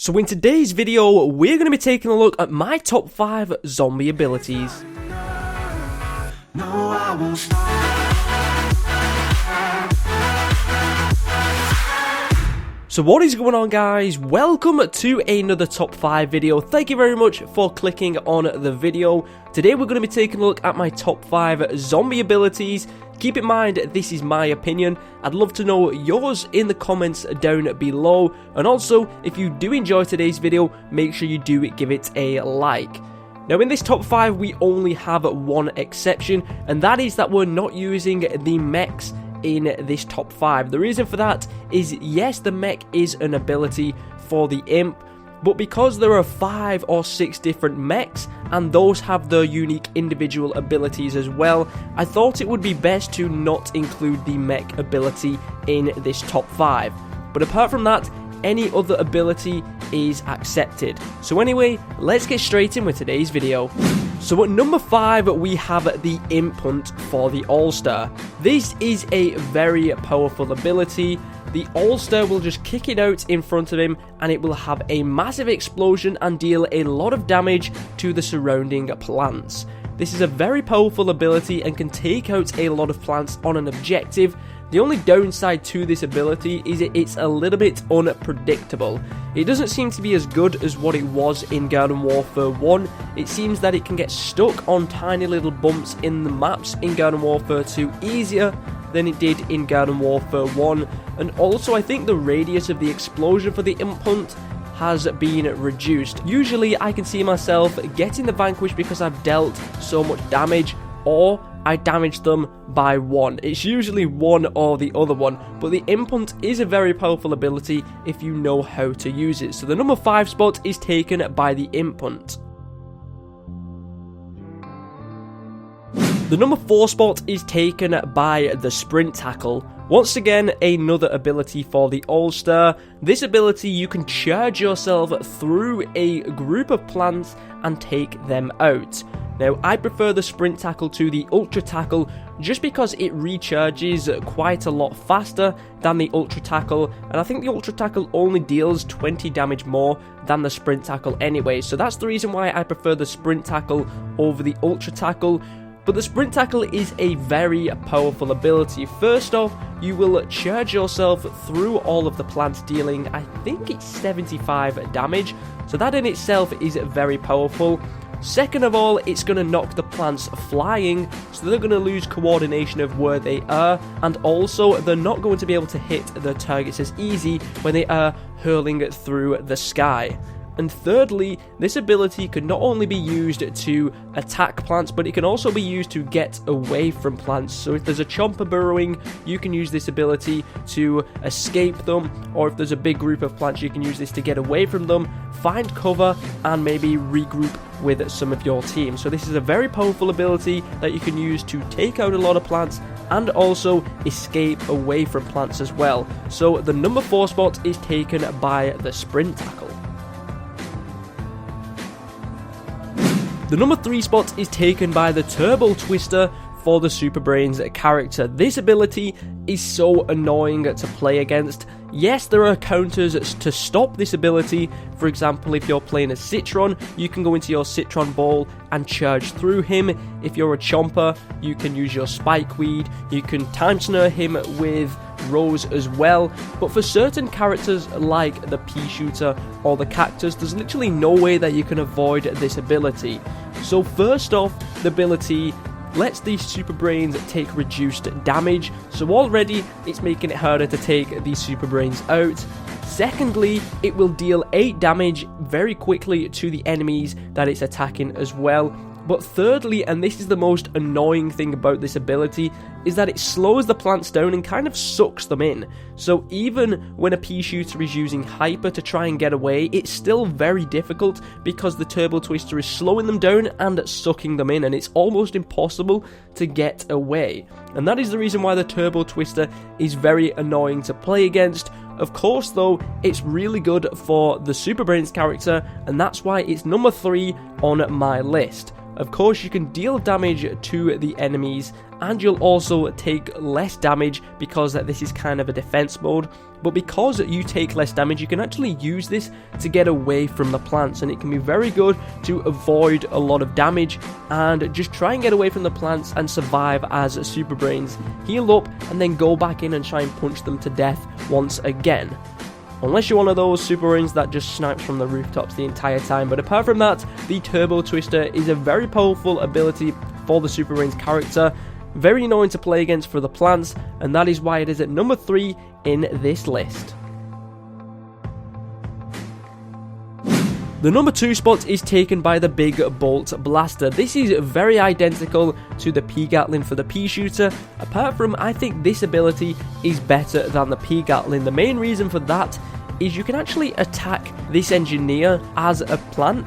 So in today's video, we're going to be taking a look at my top 5 zombie abilities. No, I won't stop. So what is going on, guys? Welcome to another top 5 video. Thank you very much for clicking on the video. Today we're going to be taking a look at my top 5 zombie abilities. Keep in mind, this is my opinion. I'd love to know yours in the comments down below. And also, if you do enjoy today's video, make sure you do give it a like. Now in this top 5, we only have one exception, and that is that we're not using the mechs in this top 5. The reason for that is, yes, the mech is an ability for the imp, but because there are 5 or 6 different mechs and those have their unique individual abilities as well, I thought it would be best to not include the mech ability in this top 5. But apart from that, any other ability is accepted. So anyway, let's get straight in with today's video. So at number 5, we have the Imp Hunt for the All-Star. This is a very powerful ability. The All-Star will just kick it out in front of him and it will have a massive explosion and deal a lot of damage to the surrounding plants. This is a very powerful ability and can take out a lot of plants on an objective. The only downside to this ability is it's a little bit unpredictable. It doesn't seem to be as good as what it was in Garden Warfare 1. It seems that it can get stuck on tiny little bumps in the maps in Garden Warfare 2 easier than it did in Garden Warfare 1. And also, I think the radius of the explosion for the Imp Hunt has been reduced. Usually I can see myself getting the Vanquish because I've dealt so much damage, or I damage them by 1. It's usually one or the other one, but the Imp Hunt is a very powerful ability if you know how to use it. So the number 5 spot is taken by the Imp Hunt. The number 4 spot is taken by the Sprint Tackle. Once again, another ability for the All-Star. This ability, you can charge yourself through a group of plants and take them out. Now, I prefer the Sprint Tackle to the Ultra Tackle just because it recharges quite a lot faster than the Ultra Tackle, and I think the Ultra Tackle only deals 20 damage more than the Sprint Tackle anyway, so that's the reason why I prefer the Sprint Tackle over the Ultra Tackle. But the Sprint Tackle is a very powerful ability. First off, you will charge yourself through all of the plants, dealing, I think it's 75 damage, so that in itself is very powerful. Second of all, it's going to knock the plants flying, so they're going to lose coordination of where they are, and also they're not going to be able to hit their targets as easy when they are hurling through the sky. And thirdly, this ability can not only be used to attack plants, but it can also be used to get away from plants. So if there's a chomper burrowing, you can use this ability to escape them, or if there's a big group of plants, you can use this to get away from them, find cover, and maybe regroup with some of your team. So this is a very powerful ability that you can use to take out a lot of plants and also escape away from plants as well. So the number 4 spot is taken by the Sprint Tackle. The number 3 spot is taken by the Turbo Twister for the Super Brains character. This ability is so annoying to play against. Yes, there are counters to stop this ability. For example, if you're playing a Citron, you can go into your Citron ball and charge through him. If you're a Chomper, you can use your Spikeweed. You can time snare him with Rose as well. But for certain characters like the Pea Shooter or the Cactus, there's literally no way that you can avoid this ability. So first off, the ability lets these Super Brains take reduced damage, so already it's making it harder to take these Super Brains out. Secondly, it will deal 8 damage very quickly to the enemies that it's attacking as well. But thirdly, and this is the most annoying thing about this ability, is that it slows the plants down and kind of sucks them in. So even when a pea shooter is using hyper to try and get away, it's still very difficult because the Turbo Twister is slowing them down and sucking them in, and it's almost impossible to get away. And that is the reason why the Turbo Twister is very annoying to play against. Of course though, it's really good for the Super Brains character, and that's why it's number 3 on my list. Of course, you can deal damage to the enemies, and you'll also take less damage because this is kind of a defense mode. But because you take less damage, you can actually use this to get away from the plants, and it can be very good to avoid a lot of damage and just try and get away from the plants and survive as Super Brains. Heal up and then go back in and try and punch them to death once again. Unless you're one of those Super Brains that just snipes from the rooftops the entire time. But apart from that, the Turbo Twister is a very powerful ability for the Super Brains character. Very annoying to play against for the plants, and that is why it is at number 3 in this list. The number 2 spot is taken by the Big Bolt Blaster. This is very identical to the P-Gatling for the P-Shooter, apart from I think this ability is better than the P-Gatling. The main reason for that is you can actually attack this engineer as a plant,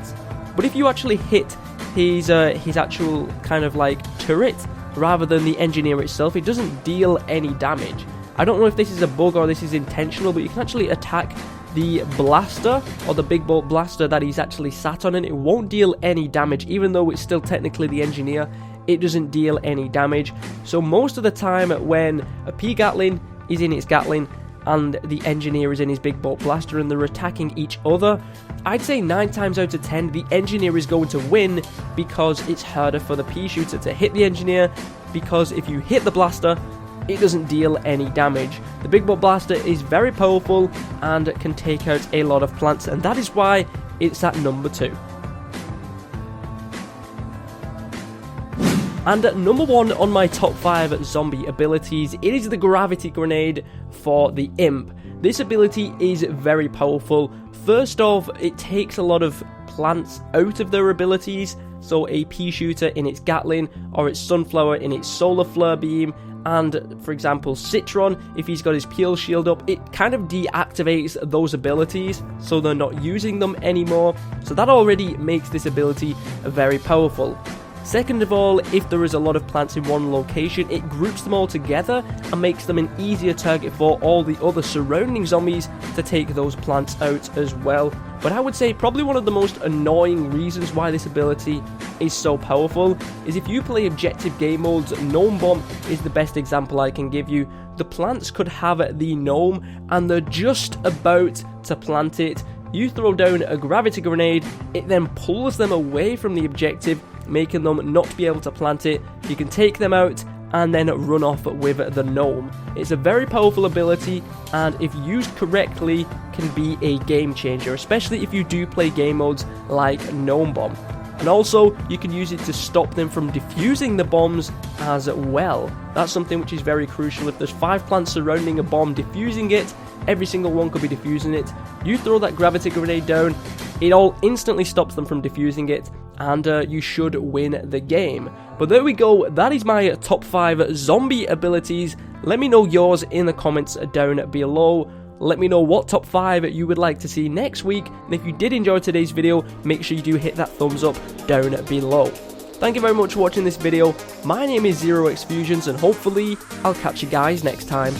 but if you actually hit his actual kind of like turret rather than the engineer itself, it doesn't deal any damage. I don't know if this is a bug or this is intentional, but you can actually attack the blaster or the Big Bolt Blaster that he's actually sat on, and it won't deal any damage. Even though it's still technically the engineer, it doesn't deal any damage. So most of the time when a P-Gatling is in its Gatling and the engineer is in his Big Bolt Blaster and they're attacking each other, I'd say 9 times out of 10 the engineer is going to win, because it's harder for the P-Shooter to hit the engineer, because if you hit the blaster, it doesn't deal any damage. The Big Bolt Blaster is very powerful and can take out a lot of plants, and that is why it's at number 2. And at number 1 on my top 5 zombie abilities, it is the Gravity Grenade for the Imp. This ability is very powerful. First off, it takes a lot of plants out of their abilities, so a P-Shooter in its Gatling or its Sunflower in its Solar Flare Beam, and for example Citron, if he's got his Peel Shield up, it kind of deactivates those abilities, so they're not using them anymore. So that already makes this ability very powerful. Second of all, if there is a lot of plants in one location, it groups them all together and makes them an easier target for all the other surrounding zombies to take those plants out as well. But I would say probably one of the most annoying reasons why this ability is so powerful is if you play objective game modes. Gnome Bomb is the best example I can give you. The plants could have the gnome and they're just about to plant it. You throw down a Gravity Grenade, it then pulls them away from the objective, making them not be able to plant it. You can take them out and then run off with the gnome. It's a very powerful ability, and if used correctly can be a game changer, especially if you do play game modes like Gnome Bomb. And also you can use it to stop them from defusing the bombs as well. That's something which is very crucial. If there's 5 plants surrounding a bomb defusing it, every single one could be defusing it. You throw that Gravity Grenade down, it all instantly stops them from defusing it, and you should win the game. But there we go, that is my top 5 zombie abilities. Let me know yours in the comments down below. Let me know what top 5 you would like to see next week, and if you did enjoy today's video, make sure you do hit that thumbs up down below. Thank you very much for watching this video. My name is ZEROxFUSIONZ, and hopefully I'll catch you guys next time.